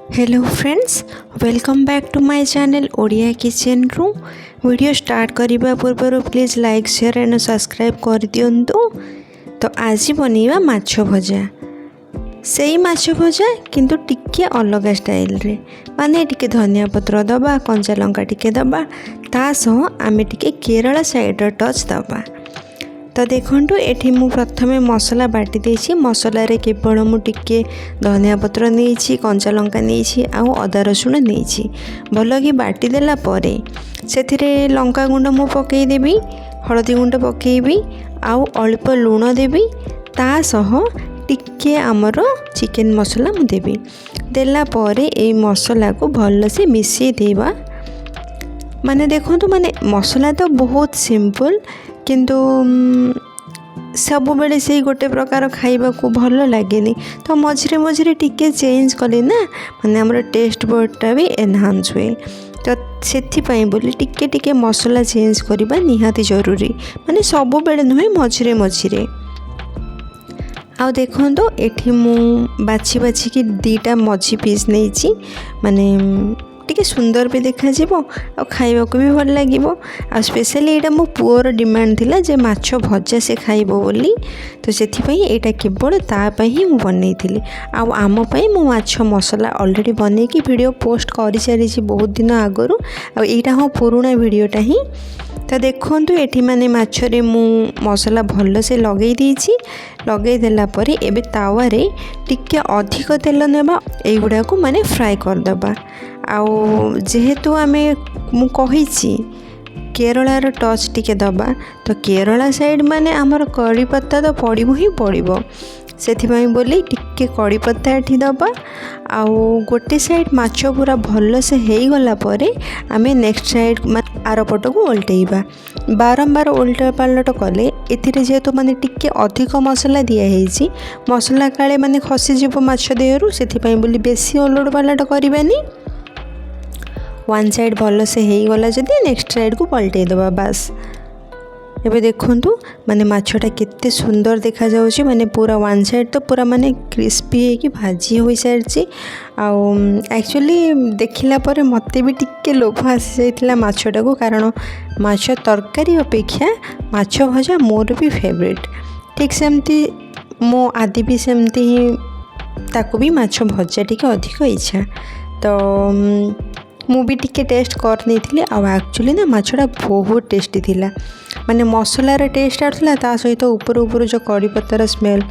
Hello friends, welcome back to my channel Odia kitchen रू। Video start करने पूर्व please like share and subscribe कर दिंतु। तो आज बनैबा माछ भजा, से माछ भजा किंतु टिके अलग स्टाइल रे, माने टिके धनिया पत्र दबा, कंचा लंका टिके दबा, ता सह आमे टिके केरला साइड टच दबा। तो देखूँ ये मु प्रथमे मसला बाटी देछि। मसला केवल मुझे धनिया पत्र नहीं, कंचा लंका नहीं, आउ अदा रसुण नहीं, भल कि बाटी देला परे से लंका गुंड मु पकईदेवी, हलदी गुंड पकईबी, आउ अल्प लुण देवी, ता सह टिके आमर चिकेन मसला मु देवी। देला परे ए मसला को भल से मिसई देबा। माने देखो माने मसला तो बहुत सिंपल, किंतु सब बेले से गोटे प्रकार खाइबा को भल लगे, तो मझे मझे टिके चेंज कले ना, माने हमर टेस्ट बर्डटा भी एनहांस हुए। तो से बोली टिके टिके मसला चेंज करबा निहाती जरूरी, माने सब बेले नुहे मझे मझे। आ देखो एठी मु बाछी बाछी कि दीटा मझी पीस नहीं, माने टिके सुंदर भी देखा जीवो आ खाइबा को भी भल लागिवो। आ स्पेशली एटा मो पुअर डिमांड थिला जे माछ भजा से खाइबो बोली, तो सेथि पई एटा केवल ता पई ही मु बनैथिली। आ आम पई मु माछ मसला ऑलरेडी बनै की वीडियो पोस्ट करि सारी छी बहुत दिन आगरु। आ एटा हो पुराना वीडियोटा ही। तो देखो ये माने माछरे मु मसला भल से लगे देछि। लगे देला परे एबे तावा रे टिके अधिक तेल नेबा, एगुडा को माने फ्राई कर दबा। आउ जेहेतु आमे मु कहिछि केरलार टच टिके दबा, तो केरला साइड माने आमर कड़ी पत्ता तो पड़िबो ही पड़िबो, सेथिपाई बोली टिके कड़ी पत्ता एठी दबा। आउ गोटे साइड माछ पूरा भल से हेई गला परे आमे नेक्स्ट साइड आर पट को उल्टेइबा। बारंबार उल्टा पालट कले एथिरे जेहेतु माने टिके अधिक मसला दिया हेइछि, मसला काले माने खसी जीवो माछ देहरु, सेथिपाई बोली बेसी उलट पालट करबानी। वन साइड भल से हेई गला जदि नेक्स्ट साइड को पलटै दबा बास। एबे देखंतु माने माछटा केते सुंदर देखा जाउछि, माने पूरा वन साइड तो पूरा माने क्रिस्पी है कि भाजी होई सारछि। आ एक्चुअली देखिला परे मते भी टिके लोभ आसी जाइतिला माछटा को, कारण माछ तरकारी अपेक्षा माछ भजा मोर भी फेवरेट। ठीक सेमती मो आदि भी सेमती ही ताको भी माछ भजा टिके अधिक इच्छा। तो मु भी टिके टेस्ट कर नहीं थी। एक्चुअली ना माछटा बहुत टेस्टी थिला, माने मसलार टेस्ट आउला, ता सहित ऊपर ऊपर जो कड़ी पत्तार स्मेल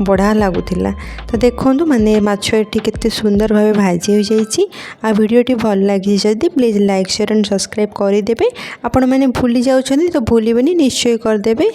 बढ़िया लगुला। तो देखो माने माछ एठी केते सुंदर भावे भाजी हो जाइछि। आ वीडियोटी भल लगी जदि please like share and subscribe कर देबे। आपण माने भूली जाउछनी तो भूलिबेनी, निश्चय कर देबे।